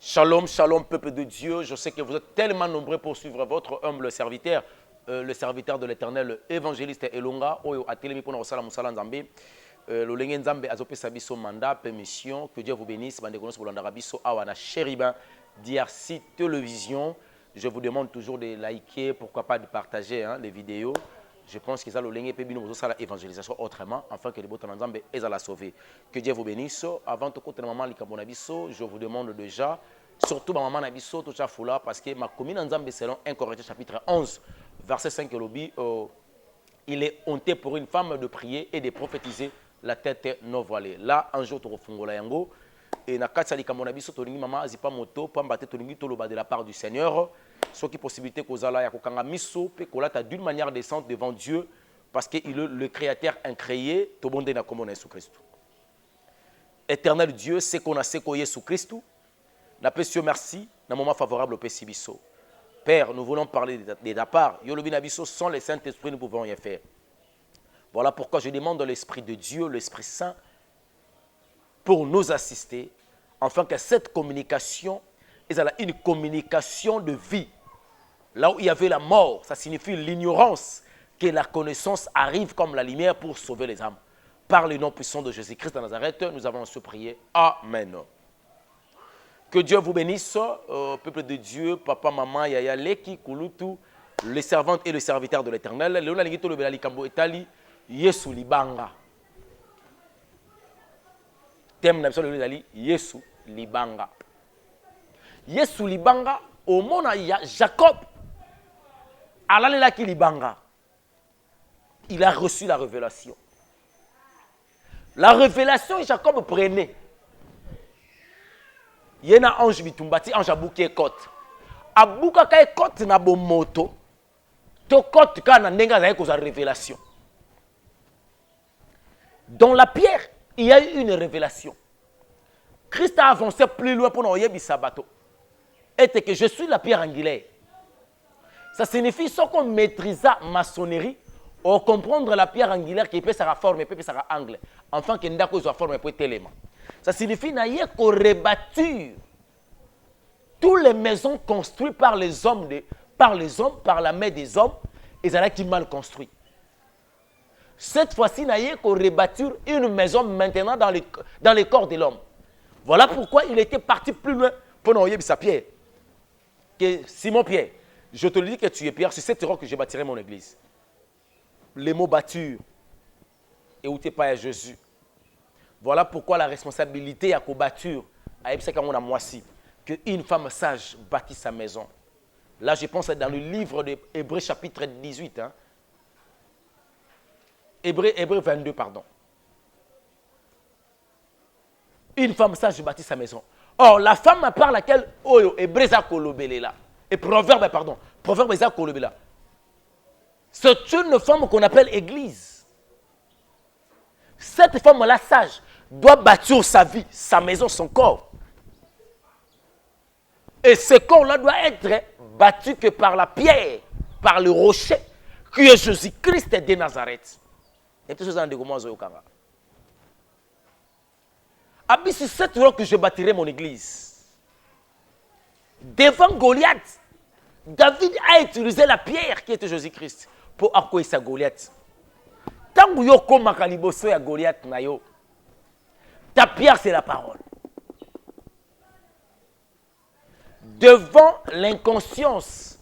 Shalom, shalom, peuple de Dieu. Je sais que vous êtes tellement nombreux pour suivre votre humble serviteur, le serviteur de l'Éternel, évangéliste Elonga, Oyo Atelemi pour nous salam salam Nzambe. Le Lengen Nzambe azopesa biso mandat, permission, que Dieu vous bénisse. Bande konos bolanda biso awana chériba DRC télévision. Je vous demande toujours de liker, pourquoi pas de partager les vidéos. Je pense que ça, le Lengen peut bien nous faire l'évangélisation autrement, afin que les bottes Nzambe aient à la sauver. Que Dieu vous bénisse. Avant de côté maman Likabonabiso, je vous demande déjà, surtout maman Nabiso, tout ça foula, parce que ma commune Nzambe selon 1 Corinthiens chapitre 11, verset 5 lobby, il est honté pour une femme de prier et de prophétiser la tête non voilée. Là, un jour, tu refungola yango. Et na katsa likabonabiso, tolingi maman azipa moto, pambate tolingi toloba de la part du Seigneur. Ce qui est possibilité kozala ya kokanga miso pe kolata d'une manière décente devant Dieu parce que il est le créateur incréé to bonde na komona Jésus Christ. Éternel Dieu, c'est qu'on a séco Jésus Christ. Na pécio merci na moment favorable au pesibiso. Père, nous voulons parler de ta part. Yolobi nabiso sans le Saint-Esprit nous pouvons rien faire. Voilà pourquoi je demande de l'Esprit de Dieu, l'Esprit Saint pour nous assister afin que cette communication est une communication de vie. Là où il y avait la mort, ça signifie l'ignorance, que la connaissance arrive comme la lumière pour sauver les âmes. Par le nom puissant de Jésus-Christ de Nazareth, nous avons se prier. Amen. Que Dieu vous bénisse, peuple de Dieu, papa, maman, yaya, leki, kulutu, les servantes et les serviteurs de l'Éternel. Léona Ligito le Belali Kambo Etali, Yesu Libanga. Thème n'absolu le Belali, Yesu Libanga. Yesu Libanga, au monde, il y a Jacob. Libanga. Il a reçu la révélation. La révélation, Jacob prenait. Il y a un ange bitumbati, ange abouké kote. Abouka kay kote na bo moto. To kote ka na ndenga za ko za révélation. Dans la pierre, il y a eu une révélation. Christ a avancé plus loin pour nous yebi sabato. Et que je suis la pierre angulaire. Ça signifie ce qu'on maîtrisa maçonnerie, ou comprendre la pierre angulaire qui peut sa forme et peut sa angle. Enfin, qui n'a pas forme et peut élément. Ça signifie qu'on rebâtir toutes les maisons construites par les hommes, par la main des hommes, et ça qui mal construit. Cette fois-ci, qu'on rebâtir une maison maintenant dans les corps de l'homme. Voilà pourquoi il était parti plus loin pour nous sa pierre. Que Simon Pierre, je te le dis que tu es Pierre, c'est cette roc que je bâtirai mon église. Les mots bâtir et où tu n'es pas à Jésus. Voilà pourquoi la responsabilité à bâtir, à qu'une femme sage bâtit sa maison. Là, je pense dans le livre d'Hébreux chapitre 18. Hébreux 22, pardon. Une femme sage bâtit sa maison. Or, la femme par laquelle Hébreux a kolobélé là. Et proverbe a kolobélé là. C'est une femme qu'on appelle église. Cette femme-là sage doit bâtir sa vie, sa maison, son corps. Et ce corps-là doit être bâti que par la pierre, par le rocher, qui est Jésus-Christ de Nazareth. Et tout ça, c'est cette fois que je bâtirai mon église. Devant Goliath, David a utilisé la pierre qui était Jésus-Christ pour accueillir sa Goliath. Tant que yoko makaliboso ya Goliath na yo, ta pierre c'est la parole. Devant l'inconscience,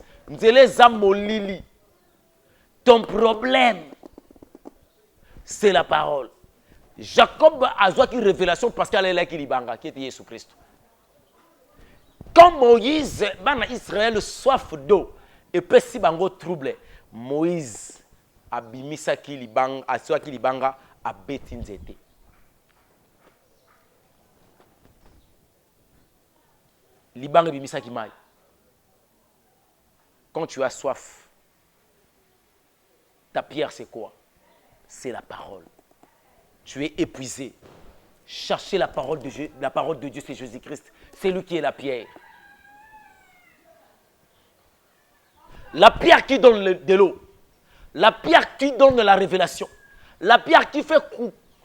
ton problème, c'est la parole. Jacob a eu une révélation parce qu'elle est là qui libanga, qui était Jésus-Christ. Quand Moïse, Israël, soif d'eau, et peut si bango trouble, Moïse a bimisa ki libanga, a soa ki libanga, a betinzete. Libanga bimisa ki mai. Quand tu as soif, ta pierre c'est quoi? C'est la parole. Tu es épuisé. Cherchez la parole de Dieu. La parole de Dieu, c'est Jésus-Christ. C'est lui qui est la pierre. La pierre qui donne de l'eau. La pierre qui donne la révélation. La pierre qui fait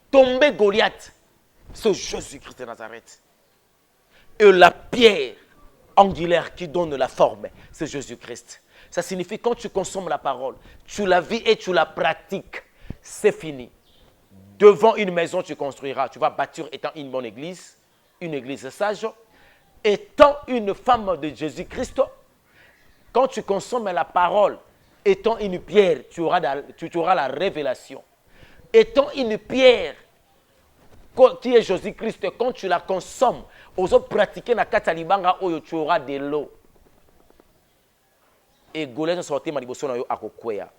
tomber Goliath. C'est Jésus-Christ de Nazareth. Et la pierre angulaire qui donne la forme, c'est Jésus-Christ. Ça signifie quand tu consommes la parole, tu la vis et tu la pratiques, c'est fini. Devant une maison, tu construiras. Tu vas bâtir étant une bonne église, une église sage. Étant une femme de Jésus-Christ, quand tu consommes la parole, étant une pierre, tu auras la révélation. Étant une pierre qui est Jésus-Christ, quand tu la consommes, oso pratiquer na kati ya libanga oyo tu auras de l'eau. Et Goliath sorti ma liboso na yo akokweya.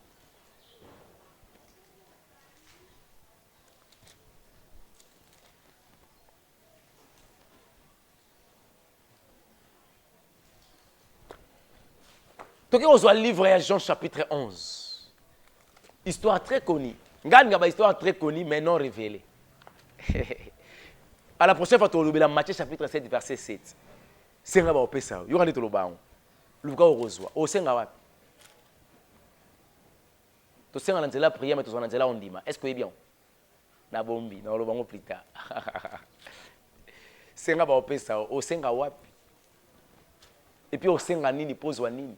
Donc on voit le livre à Jean chapitre 11. Histoire très connue. Histoire très connue mais non révélée. À la prochaine fois, tu vas Matthieu chapitre 7, verset 7. C'est un peu ça. Il y aura des tolobans. Le gars au reçoit. Au sein de tu sais, on a la prière, mais tu as la ondima. Est-ce que c'est bien? Na bombi, na olobango plus tard. C'est un peu ça. Au sein de wapi. Et puis au sein de nini, pose wa nini.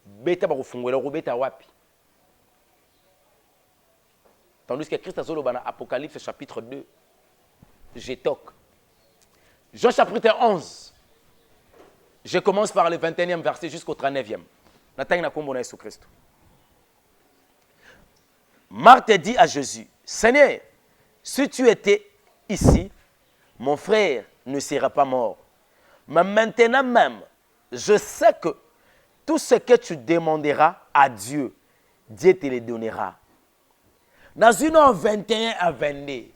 Beta ba kufungwela ko beta wapi. Tandis que Christ a dit dans Apocalypse chapitre 2, je toque. Jean chapitre 11, je commence par le 21e verset jusqu'au 39e. Nathalie n'a combo na Christ. Marthe dit à Jésus, Seigneur, si tu étais ici, mon frère ne serait pas mort. Mais maintenant même, je sais que tout ce que tu demanderas à Dieu, Dieu te le donnera. Dans une 21 à 22,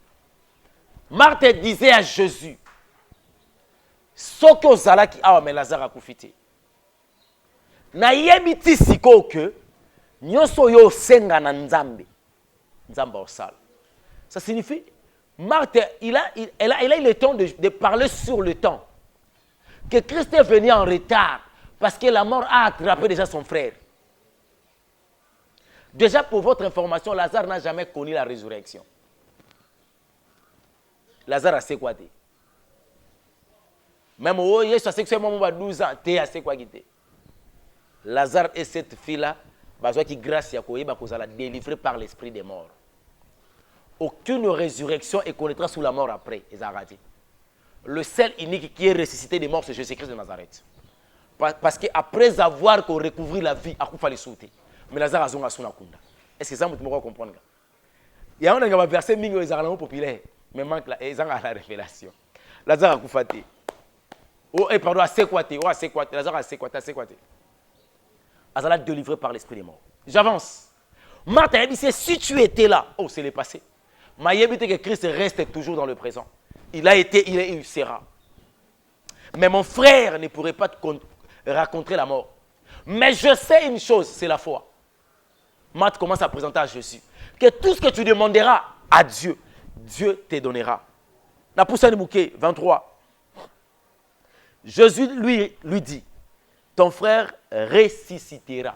Marthe disait à Jésus, ce que Zalaki a mais Lazare a koufité. Na yebiti siko que nyoso yo senga na nzambe. Nzamba osal. Ça signifie, Marthe, il a eu le temps de parler sur le temps. Que Christ est venu en retard parce que la mort a attrapé déjà son frère. Déjà, pour votre information, Lazare n'a jamais connu la résurrection. Lazare a fait quoi? Même au Yesu a sexuellement 12 ans, tu as fait quoi? Lazare et cette fille-là, qui grâce à quoi il a délivré par l'esprit des morts. Aucune résurrection est connaîtra sous la mort après. Le seul unique qui est ressuscité des morts, c'est Jésus-Christ de Nazareth. Parce qu'après avoir recouvert la vie, il fallait sauter. Mais Lazare a zonga suna kunda. Est-ce que ça vous pouvez comprendre? Il y a un verset mingo les populaire, mais manque la révélation. Lazare a koufate. Oh et pardon, c'est quoi? Lazare a c'est quoi? Azala délivré par l'esprit des morts. J'avance. Marthe a dit, si tu étais là, oh c'est le passé. Mais il y que Christ reste toujours dans le présent. Il a été, il est, il sera. Mais mon frère ne pourrait pas te raconter la mort. Mais je sais une chose, c'est la foi. Marthe commence à présenter à Jésus que tout ce que tu demanderas à Dieu, Dieu te donnera. La poussée de Bouquet, 23. Jésus lui dit, ton frère ressuscitera.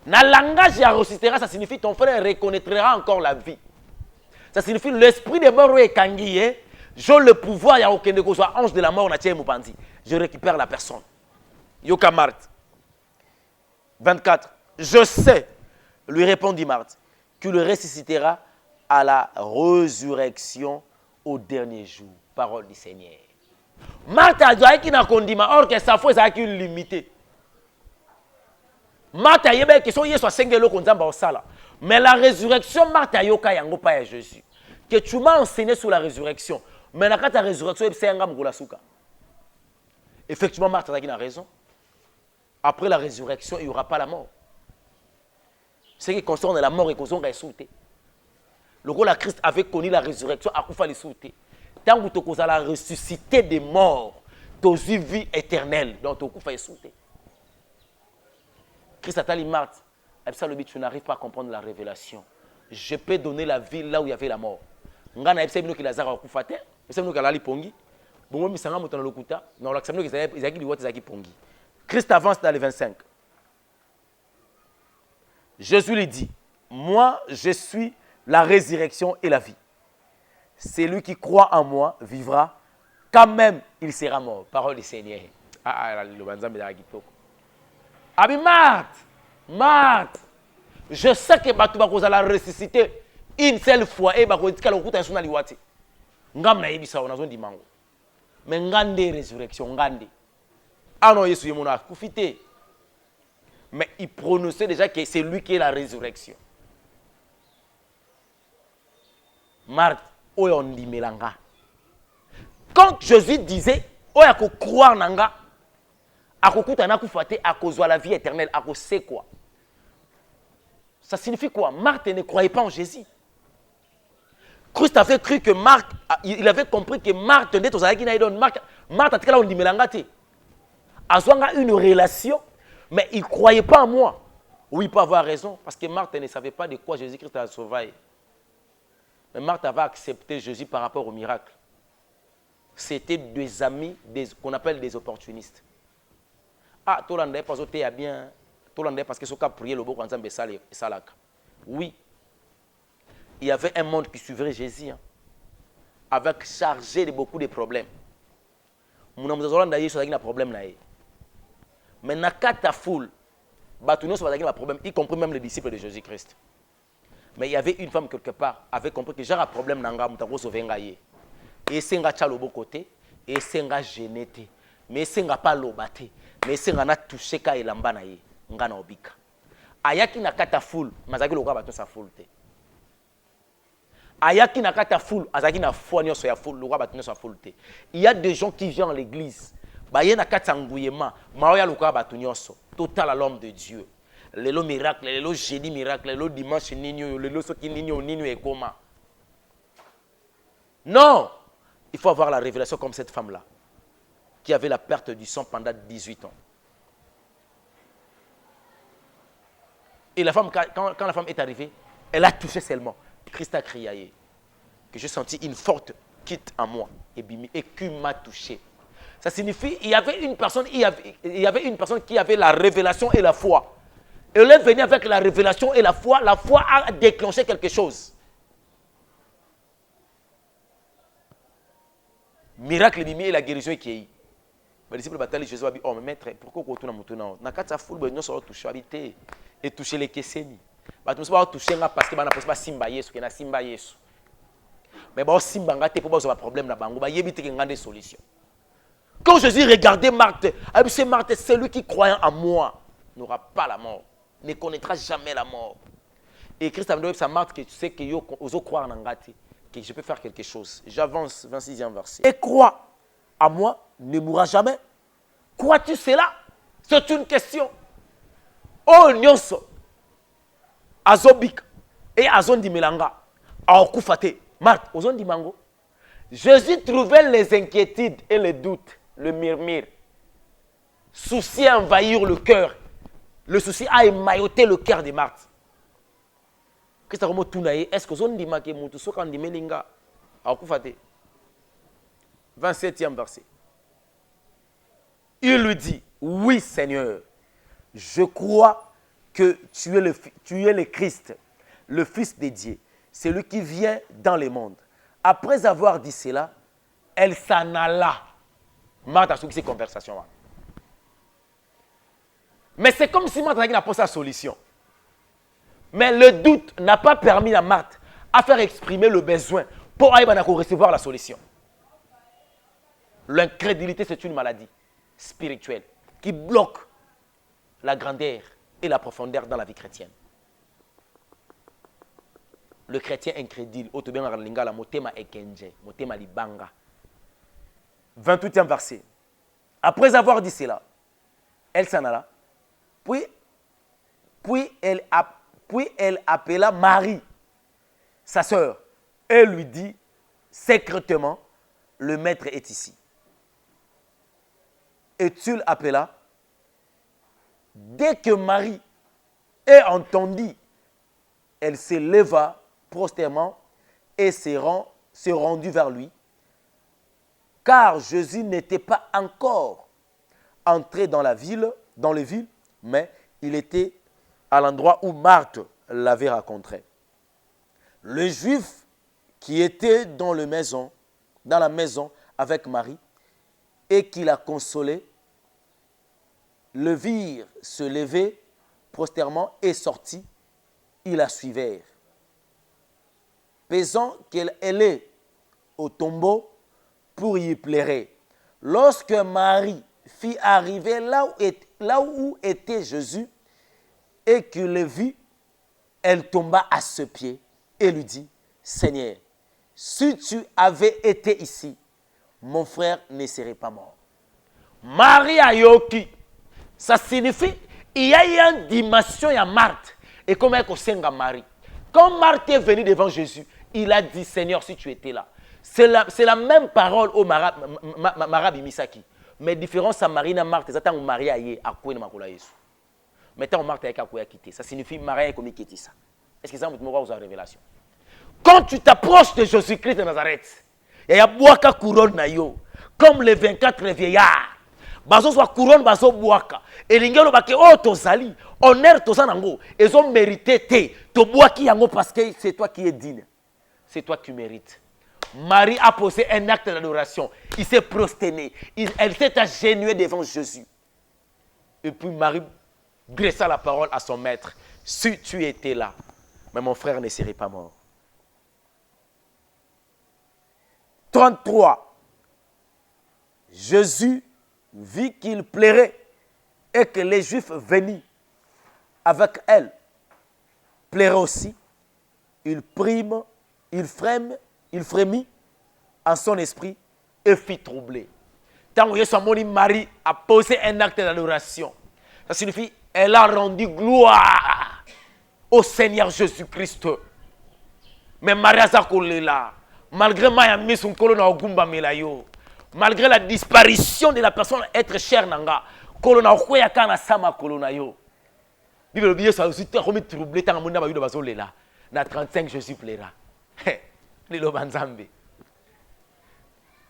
Dans le langage de ressuscitera, ça signifie ton frère reconnaîtra encore la vie. Ça signifie l'esprit de mort est kangié. J'ai le pouvoir, il n'y a aucun de soit ange de la mort, je récupère la personne. Yoka Marthe. 24. Je sais, lui répondit Marthe, que le ressuscitera à la résurrection au dernier jour. Parole du Seigneur. Marthe a dit qu'il n'a pas dit, or que sa foi est limitée. Marthe a dit que son Yesu a sengelo konzamba osala. Mais la résurrection, Marthe a yoka yango pa ya Jésus. Que tu m'as enseigné sur la résurrection. Mais quand la résurrection, c'est un gamme souka. Effectivement, Marthe a raison. Après la résurrection, il n'y aura pas la mort. Ce qui concerne la mort et qu'on a sauté. Le rôle de Christ avait connu la résurrection, à quoi il sauter. Tant que tu as la ressuscité des morts, tu as une vie éternelle. Donc tu as sauter. Christ a dit Marthe, tu n'arrives pas à comprendre la révélation. Je peux donner la vie là où il y avait la mort. Ngana ebisebino ki Lazare akufate, ebisebino ki alali pongi. Bongo misanga mutana lokuta, na olakisabino ki ezaki liwati ezaki pongi. Christ avance dans le 25. Jésus lui dit, moi je suis la résurrection et la vie. Celui qui croit en moi vivra quand même, il sera mort. Parole du Seigneur. Le Banzambe de la Gitoko. Abi Marthe, Marthe, je sais que Batouba vous allez ressusciter une seule fois et Bakotika le kuta suna liwati. Ngam na yebisa ona zone dimango. Mais ngande résurrection ngande. Ah non, Yesu yemona kufite. Mais il prononçait déjà que c'est lui qui est la résurrection. Marthe, oyo ndimelanga. Quand Jésus disait, oyo ko croire nanga, akokuta na kufate akozwa la vie éternelle, akose quoi? Ça signifie quoi? Marthe ne croyait pas en Jésus. Christ avait cru que Marthe, il avait compris que Marthe n'était aux Aïki Naïdon. Marthe a dit qu'il a une relation, mais il ne croyait pas en moi. Oui, il peut avoir raison, parce que Marthe ne savait pas de quoi Jésus-Christ a sauvé. Mais Marthe avait accepté Jésus par rapport au miracle. C'était des amis qu'on appelle des opportunistes. Ah, tout le monde parce que bien, tout le monde parce que ce qu'a prié le beau quand ça oui. Il y avait un monde qui suivait Jésus, hein, avec chargé de beaucoup de problèmes. Mon homme de un problème. Mais dans la foule, il y a un problème, y compris même les disciples de Jésus-Christ. Mais il y avait une femme quelque part, avait compris que j'ai un problème dans la vie. Et c'est un peu de côté, et c'est un gêné, mais c'est un pas lobaté, mais c'est un touché ka elamba na ye, ngana obika. Ayaki na kata foule, mazaki loka bato sa foule te. Ayaki na kata foule, azaki na foi nyonso ya foule, loka bato sa foule te. Il y a des gens qui viennent à l'église, baye na kata nguyema, maoya loka bato nyonso, total à l'homme de Dieu. Lelo miracle, lelo jeudi miracle, lelo dimanche ninyo, lelo soki ninyo et koma. Non! Il faut avoir la révélation comme cette femme-là, qui avait la perte du sang pendant 18 ans. Et la femme, quand la femme est arrivée, elle a touché seulement. Christ a crié que j'ai senti une forte quitte en moi et qui m'a touché. Ça signifie qu'il y avait une personne, il y avait une personne qui avait la révélation et la foi. Et elle est venue avec la révélation et la foi a déclenché quelque chose. Miracle et la guérison qui est. Les disciples bataillent Jésus a dit, oh mais maître, pourquoi on tourne maintenant? Na kata foule ben non sort toucher habité et toucher les kesseni. Ba tout pas toucher parce que ba na pas simba Yesu que na simba Yesu. Mais ba simba ngate pour ba problème na bango ba yebite que ngande solution. Quand Jésus regardait Marthe, c'est Marthe, celui qui croyant en moi n'aura pas la mort, ne connaîtra jamais la mort. Et Christ a dit à Marthe que tu sais que yo oso croire en ngate. Que je peux faire quelque chose. J'avance, 26e verset. Et crois à moi, ne mourra jamais. Crois-tu cela? C'est une question. Oh, nyonso. Azobik. Et azon di melanga. Aokufate. Marthe, ozon di mango. Jésus trouvait les inquiétudes et les doutes, le murmure. Souci à envahir le cœur. Le souci a émailloté le cœur de Marthe. Est-ce que vous avez dit que vous avez dit que 27e verset. Il lui dit, oui Seigneur, je crois que tu es le Christ, le Fils de Dieu, celui qui vient dans le monde. Après avoir dit cela, elle s'en alla. Marthe a suivi ces conversations. Mais c'est comme si Marthe n'a pas sa solution. Mais le doute n'a pas permis à Marthe à faire exprimer le besoin pour recevoir la solution. L'incrédulité, c'est une maladie spirituelle qui bloque la grandeur et la profondeur dans la vie chrétienne. Le chrétien incrédule, 28e verset. Après avoir dit cela, elle s'en alla. Puis elle appela Marie, sa sœur, et lui dit secrètement, le maître est ici. Et tu l'appela. Dès que Marie ait entendu, elle se leva prosternement et se rendit vers lui, car Jésus n'était pas encore entré dans les villes, mais il était à l'endroit où Marthe l'avait rencontré. Les Juifs qui étaient dans la maison avec Marie et qui la consolaient le virent se lever prosternement et sortit, ils la suivirent. Pesant qu'elle est au tombeau pour y pleurer. Lorsque Marie fit arriver là où était Jésus et qu'il le vit, elle tomba à ses pieds et lui dit, Seigneur, si tu avais été ici, mon frère ne serait pas mort. Marie a yoki. Ça signifie il y a une dimension à Marthe. Et comme elle a Marie. Quand Marthe est venue devant Jésus, il a dit, Seigneur, si tu étais là. C'est la même parole au Marabi Misaki. Mais différence à Marie et Marthe, c'est tant Marie a été à quoi il m'a collé. Mais tant Marthe a été quitté. Ça signifie Marie a commis quitter ça. Est-ce que ça vous montre une révélation? Quand tu t'approches de Jésus-Christ de Nazareth, il y a boaka couronne na yo, comme les 24 vieillards. Bazo soit couronne bazo boaka. Et l'ingelo bake oh tozali, honneur tozanango, ils ont mérité te, to boaki yango parce que c'est toi qui es digne. C'est toi qui mérites. Marie a posé un acte d'adoration. Il s'est prosterné. Elle s'est agenouillée devant Jésus. Et puis Marie dressa la parole à son maître. Si tu étais là, mais mon frère ne serait pas mort. 33. Jésus vit qu'il plairait et que les Juifs venus avec elle plairaient aussi. Il frémit en son esprit et fit troubler. Tant que Marie a posé un acte d'adoration, ça signifie elle a rendu gloire au Seigneur Jésus-Christ. Mais Marie a là, malgré malgré la disparition de la personne être chère nanga, kolona khoya kana sama kolona yo. Bible bien ça aussi comme troublé tant mona ba yudo bazolela. Na 35 Jésus plaira. Lilo banzambe.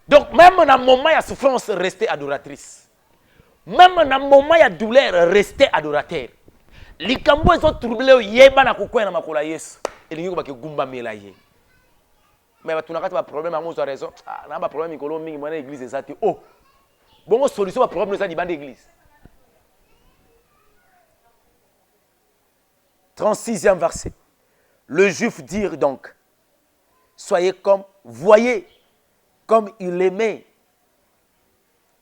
Donc même dans moment il y a souffrance rester adoratrice. Même dans moment il y a douleur rester adorateur. Likambo ezo troublé yeba na kokwena makola Yesu. Elingi ko bakegumba melaye. Mais tu n'as pas de problème, tu as raison. Tu n'as pas de problème, tu as l'église et ça. Oh, bon, solution à problème, ça, c'est l'église. 36e verset. Le juif dit donc, voyez comme il aimait.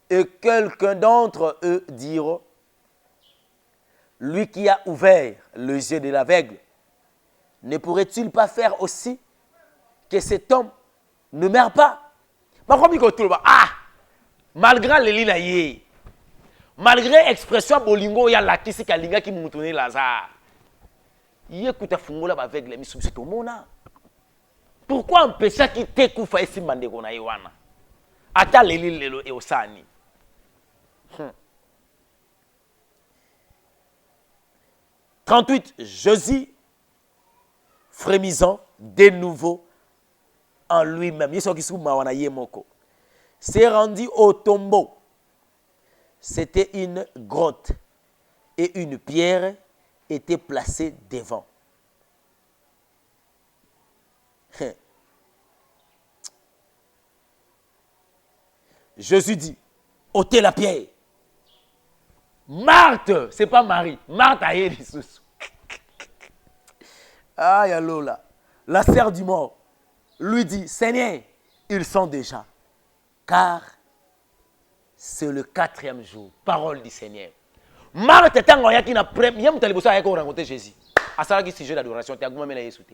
Et quelqu'un d'entre eux diront, lui qui a ouvert les yeux de l'aveugle, ne pourrait-il pas faire aussi que cet homme ne meurt pas? Malgré les lignes, malgré l'expression bolingo, il y a la kisi kalinga qui moutonne Lazare. Il écoute fungola avec les missions c'est au mona. Pourquoi empêcher qui te koufa ici mandeko na Yohana? Ata leli lelo e osani. 38 Jésus frémissant de nouveau en lui-même. S'est rendu au tombeau. C'était une grotte et une pierre était placée devant. Jésus dit, ôtez la pierre. Marthe, c'est pas Marie. Marthe a eu les sous. Ah, Yalola. La sœur du mort lui dit, Seigneur, ils sont déjà. Car c'est le 4e jour. Parole du Seigneur. Marthe est en qui n'a premier, vous allez rencontrer Jésus. À ça, c'est sujet d'adoration. Tu as goûté à Jésus.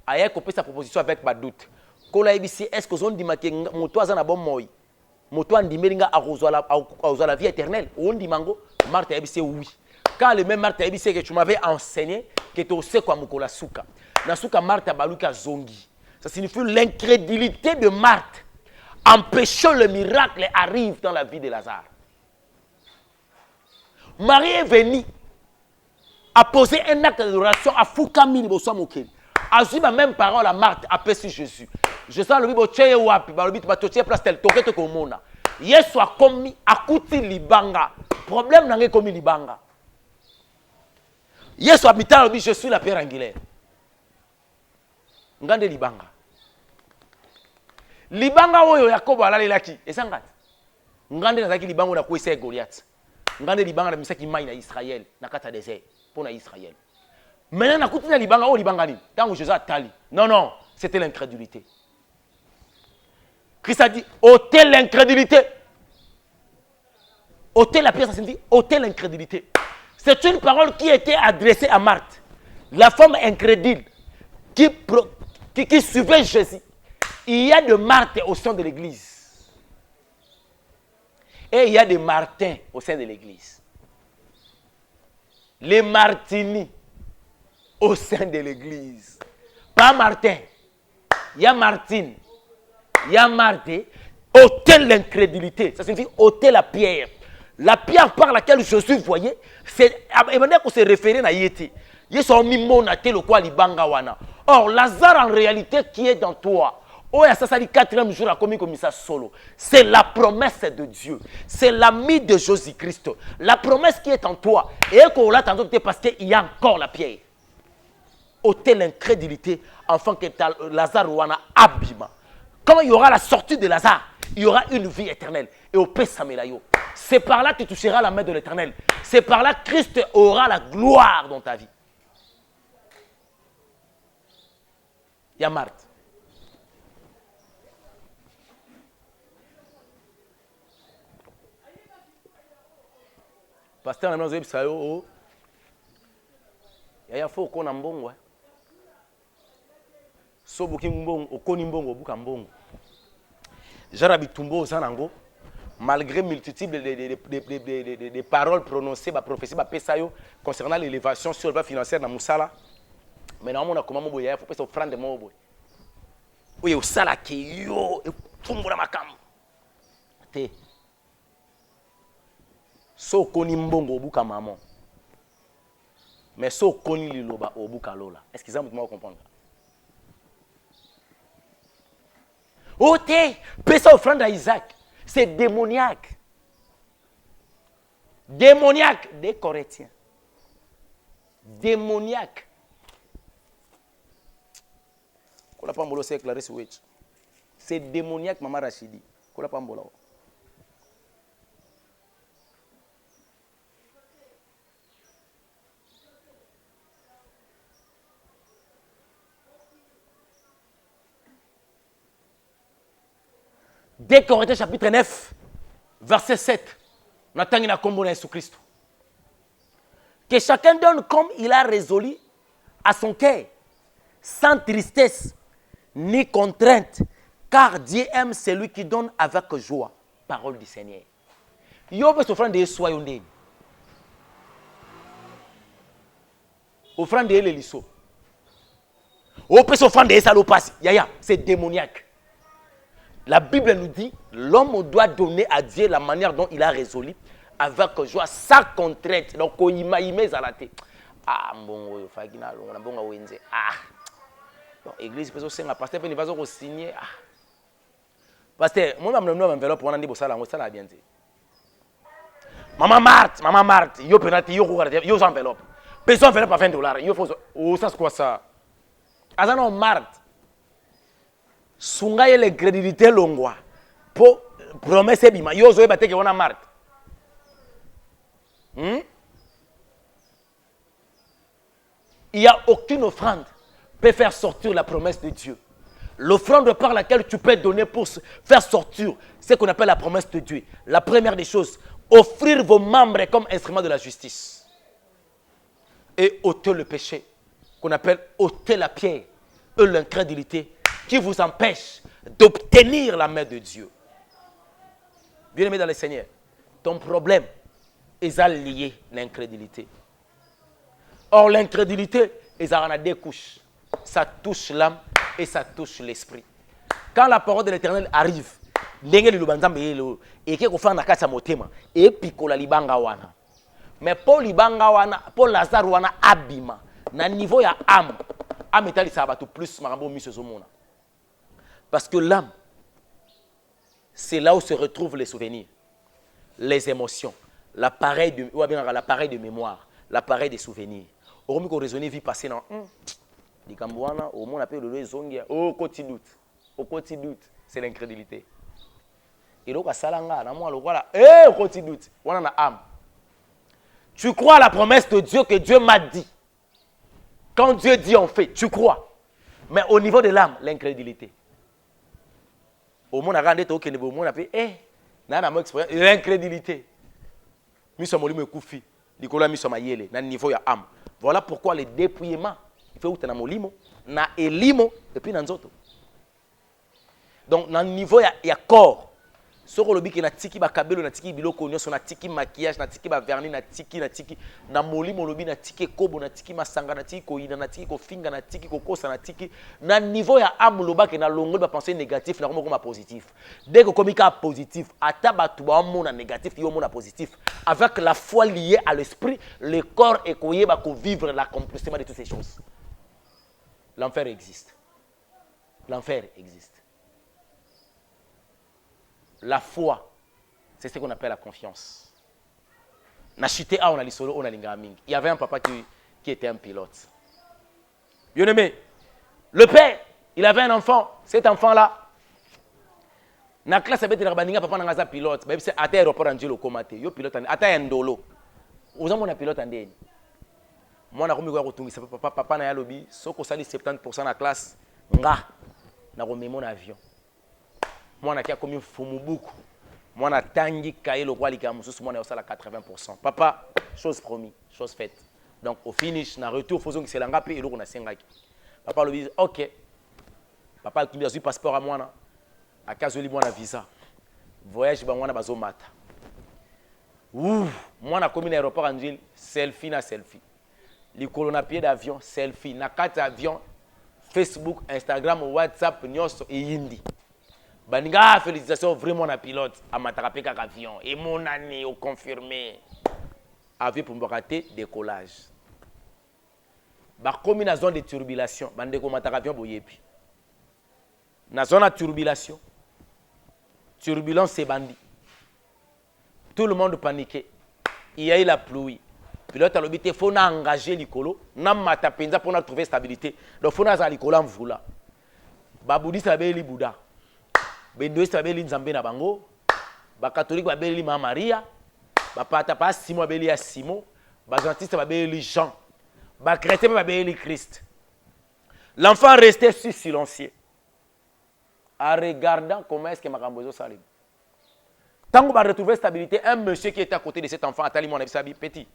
Aïe, copier sa proposition avec ma doute. Est-ce que vous avez dit que mon toit est un bon mot? Mon toit dit que la vie éternelle. On dit mango. Marthe a dit oui. Quand le même Marthe a dit que tu m'avais enseigné que tu sais quoi mukola suka. Na suka Marthe a baluka zongi. Ça signifie l'incrédulité de Marthe empêchant le miracle arrive dans la vie de Lazare. Marie est venue à poser un acte d'adoration à Foukamini Bosamokeli. A dit la même parole à Marthe, appelé sur Jésus. Je sens le bibo tcheye wapi, ba le bibo tcheye place tel tokete komona. Yesu a commis a kuti libanga. Problème n'a pas commis libanga. Yesu a mitan le bibo je suis la pierre angulaire. Ngande libanga. Libanga oyo Yakobo alalelaki, esangati. ngande nazaki libango na kwesa Goliath ngande libanga na misaki mai na Israël na kata désert pour na Israël maintenant na kutina libanga o libanga ni tango Jésus atali non c'était l'incrédulité. Christ a dit ôtez l'incrédulité. Ôtez la pierre, ça signifie ôtez l'incrédulité. C'est une parole qui était adressée à Marthe, la femme incrédule qui suivait Jésus. Il y a de Marthe au sein de l'église. Et il y a des Martins au sein de l'église. Les Martini au sein de l'église. Pas Martin. Il y a Martine. Il y a Marthe. Ôtez l'incrédulité. Ça signifie ôter la pierre. La pierre par laquelle Jésus voyait, c'est qu'on s'est référé à Yéti. Or, Lazare en réalité qui est dans toi, c'est la promesse de Dieu. C'est l'ami de Jésus-Christ. La promesse qui est en toi. Et qu'on l'a entendu parce qu'il y a encore la pierre. Ôtez l'incrédulité afin que Lazare wana abîme. Quand il y aura la sortie de Lazare, il y aura une vie éternelle. Et au Pessamelayo. C'est par là que tu toucheras la main de l'Éternel. C'est par là que Christ aura la gloire dans ta vie. Il y a Marthe. Pasteur, il y a faux qu'on a mbongo. So booking mbongo, okoni mbongo, buka mbongo. Jarabi tumbo zanango. Malgré multitude de paroles prononcées, de prophéties, concernant l'élévation sur le plan financier dans Moussala, mais non, on a comment il faut pas offrande de mobo. Oui, au sala qui yo, et tumbura makam. Te. So koni mbongo obuka maman. Mais so koni liloba obuka lola. Est-ce qu'ils ont comprendre? Oh te, pesa offrande à Isaac. C'est démoniaque. Démoniaque des Corinthiens. Démoniaque. C'est démoniaque, Maman Rachidi. Dès Corinthiens chapitre 9, verset 7, on attend une combo de Jésus-Christ. Que chacun donne comme il a résolu à son cœur, sans tristesse ni contrainte, car Dieu aime celui qui donne avec joie. Parole du Seigneur. Yo peut s'offrir des soyons d'eux. Offrande de l'héliso. On peut s'offrir des salopas. Yaya, c'est démoniaque. La Bible nous dit, l'homme doit donner à Dieu la manière dont il a résolu, avec joie, sans contrainte. Donc, il m'a zalaté. Ah, bon, fagina, on a bon à Wenze. Ah, bon, église, parce que c'est un pasteur, il va se signer. Ah, pasteur, moi, je me enveloppe pour dire ça, ça l'a bien dit. Maman Marthe, yo penalty, yo enveloppe. Personne enveloppe à $20. Yo faut, oh, ça c'est quoi ça? Azano Marthe. Sunga yele crédibilité longwa pour promesse bima yo zo bateke wana Marthe. Il n'y a aucune offrande peut faire sortir la promesse de Dieu. L'offrande par laquelle tu peux donner pour faire sortir ce qu'on appelle la promesse de Dieu. La première des choses, offrir vos membres comme instrument de la justice. Et ôter le péché, qu'on appelle ôter la pierre et l'incrédulité qui vous empêche d'obtenir la main de Dieu. Bien-aimé dans le Seigneur, ton problème est lié à l'incrédulité. Or, l'incrédulité est à deux couches. Ça touche l'âme et ça touche l'esprit. Quand la parole de l'Éternel arrive, mais pour libanga wana, pour Lazare wana abima, na niveau ya âme, âme est ça va tout plus marabo misozomona. Parce que l'âme, c'est là où se retrouvent les souvenirs, les émotions, l'appareil de mémoire, l'appareil des souvenirs. Au moment où on raisonne vie passée dans les Cambouana, au moins on appelle le zongia, au côté doute, c'est l'incrédulité. Et donc, tu crois à la promesse de Dieu que Dieu m'a dit. Quand Dieu dit, on fait, tu crois. Mais au niveau de l'âme, l'incrédulité. Au monde, l'incrédulité. Voilà pourquoi le dépouillement, il faut que tu na elimo et puis nanzoto. Donc, dans le niveau, il y a corps. Ce que le na tiki ba kabelo na tiki biloko nyonso na tiki maquillage na tiki ba vernis na tiki na molimo lobi na tiki kobo na tiki masanga na tiki koina na tiki kofinga na tiki kokosa na tiki na niveau ya âme lobaki na longo ba penser négatif na comme positif. Dès que comme ka positif ata batu ba mona négatif yo mona positif avec la foi liée à l'esprit le corps est koyé ba ko vivre l'accomplissement de toutes ces choses. L'enfer existe. L'enfer existe. La foi, c'est ce qu'on appelle la confiance. Il y avait un papa qui était un pilote. Bien aimé, le père, il avait un enfant. Cet enfant-là, dans la classe, il y avait papa un pilote. Il y avait un pilote. Il y avait un dolo. Vous avez un pilote en déni. Moi, je suis papa na yalobi, so ko sali 70% na classe, nga na ko memo na avion. Moi, je suis comme un fumubuku. Moi, je tangi kaye le roi likamusus, moi, je suis à 80%. Papa, chose promis, chose faite. Donc, au finish, na retour, faisons que c'est l'angapi et l'eau qu'on a sengaki. Papa lui dit, ok. Papa qui me dit passeport à moi, à Kazoli, moi, na visa. Voyage, moi, na bazo mata. Ouh, moi, na commune aéroport en ville, selfie na selfie. Les colonnes pied d'avion, selfie. Na carte avion, Facebook, Instagram, WhatsApp, nyos et Hindi. Baniga, félicitations, vraiment na pilote. À m'attraper qu'à avion. Et mon année, au confirmé. Avion pour me rater, décollage. Bah, comme une zone de turbulation, bande de avion boyepi. Na zone de turbulation. Turbulence, c'est bandit. Tout le monde paniqué. Il y a eu la pluie. Pilote a l'obité, il faut engager l'icolo. N'a mata penza pour trouver stabilité. Donc, il faut engager l'icolo en voula. Baboudi, ça veut dire Bouddha. Bendoïste, ça veut dire Nzambé na bango. Ba catholique, ça veut dire Mama Maria. Ba patapa, Simon, ça veut dire Simon. Ba gentiste, ça veut dire Jean. Ba chrétien, ça veut dire Christ. L'enfant restait si silencieux. En regardant comment est-ce que Makambozo salim. Tant qu'on va retrouver stabilité, un monsieur qui était à côté de cet enfant, Atali, mon ami, petit.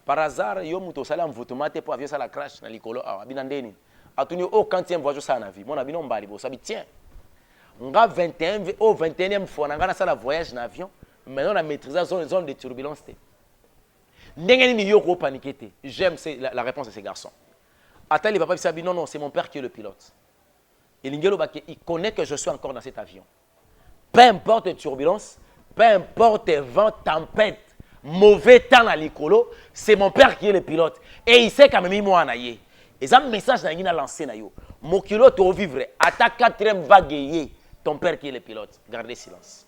Par hasard, il y a un salam votomate pour avion ça la crash dans l'école. Ah, binandeni. A tenu au quantième voyage ça na vie. Mon ami non bali bo sabi tiens. On a 21 au 21e fois on a ça la voyage en avion. Maintenant on a maîtrisé la zone de turbulence. Ndengeni ni yoko paniqué. J'aime la réponse de ces garçons. Atali papa sabi non c'est mon père qui est le pilote. Et l'ingelo baki il connaît que je suis encore dans cet avion. Peu importe les turbulences, peu importe vent, tempête, mauvais temps à l'écolo, c'est mon père qui est le pilote. Et il sait quand même moi en aïe. Et ça, message qu'il a lancé. Mon pilote au vivre, à ta quatrième vague, ton père qui est le pilote. Gardez silence.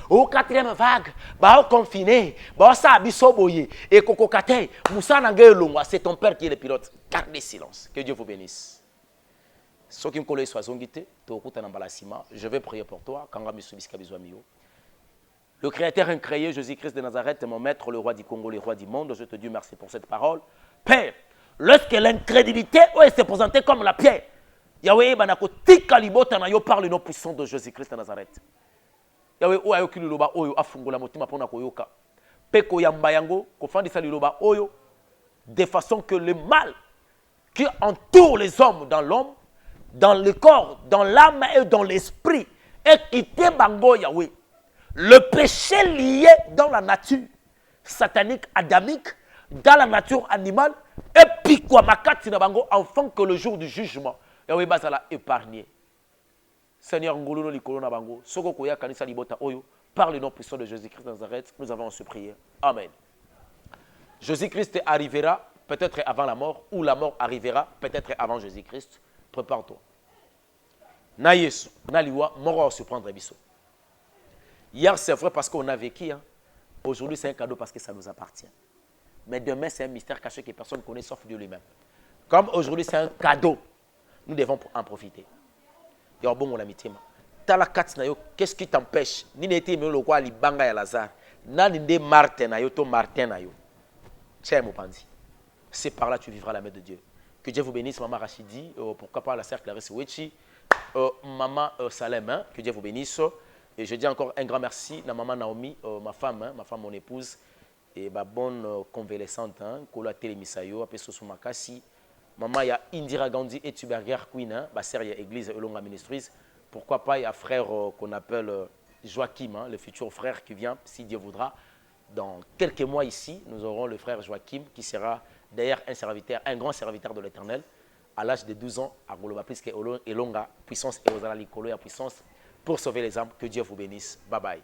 Au quatrième vague, bah confiné, bah ça abisoboye et kokokate, Moussa Nangelongwa, c'est ton père qui est le pilote. Gardez silence. Que Dieu vous bénisse. Ceux qui me collent soit zongité, je vais prier pour toi. Le Créateur incréé, Jésus-Christ de Nazareth, mon maître, le roi du Congo, le roi du monde, je te dis merci pour cette parole. Père, lorsque l'incrédulité s'est présentée comme la pierre, Yahweh, banako tikalibota na yo par le nom puissant de Jésus-Christ de Nazareth. Yahweh, o ayoki liloba oyo afungola motima pona koyoka. Peko yamba yango, kofandisa liloba oyo, de façon que le mal qui entoure les hommes dans l'homme, dans le corps, dans l'âme et dans l'esprit, est quitté bango Yahweh. Le péché lié dans la nature satanique, adamique, dans la nature animale, et puis quoi, makati na bango, afin que le jour du jugement, Yahweh bazala épargné. Seigneur Ngolono Likolo na bango, soko koya kanisa libota oyo, par le nom puissant de Jésus-Christ de Nazareth, nous avons ce prière. Amen. Jésus-Christ arrivera peut-être avant la mort, ou la mort arrivera peut-être avant Jésus-Christ. Prépare-toi. Na Yesu, na liwa, mort se prendre biso. Hier, c'est vrai parce qu'on a vécu. Hein. Aujourd'hui, c'est un cadeau parce que ça nous appartient. Mais demain, c'est un mystère caché que personne ne connaît sauf Dieu lui-même. Comme aujourd'hui, c'est un cadeau, nous devons en profiter. Et bon, mon amitié. tala kati na yo, qu'est-ce qui t'empêche? Ni n'était mais le quoi libanga ya Lazare. Nani nde Martin na yo to Martin na yo. Tiens mon pandi. C'est par là que tu vivras la main de Dieu. Que Dieu vous bénisse, Maman Rachidi, pourquoi pas la sœur Clarisse Wechi, Maman Salem, hein, que Dieu vous bénisse. Et je dis encore un grand merci à Maman Naomi, ma femme, mon épouse, et ma bonne convalescente, Kola Telemisayo, après Soso Makasi. Maman, il y a Indira Gandhi et Tuberger Queen, ma sœur, il y a Église Elonga Ministries. Pourquoi pas, il y a frère qu'on appelle Joachim, le futur frère qui vient, si Dieu voudra. Dans quelques mois ici, nous aurons le frère Joachim qui sera d'ailleurs un serviteur, un grand serviteur de l'Éternel. À l'âge de 12 ans, à Goloba, puisque Elonga, puissance et Ozala Likolo, puissance pour sauver les âmes. Que Dieu vous bénisse. Bye bye.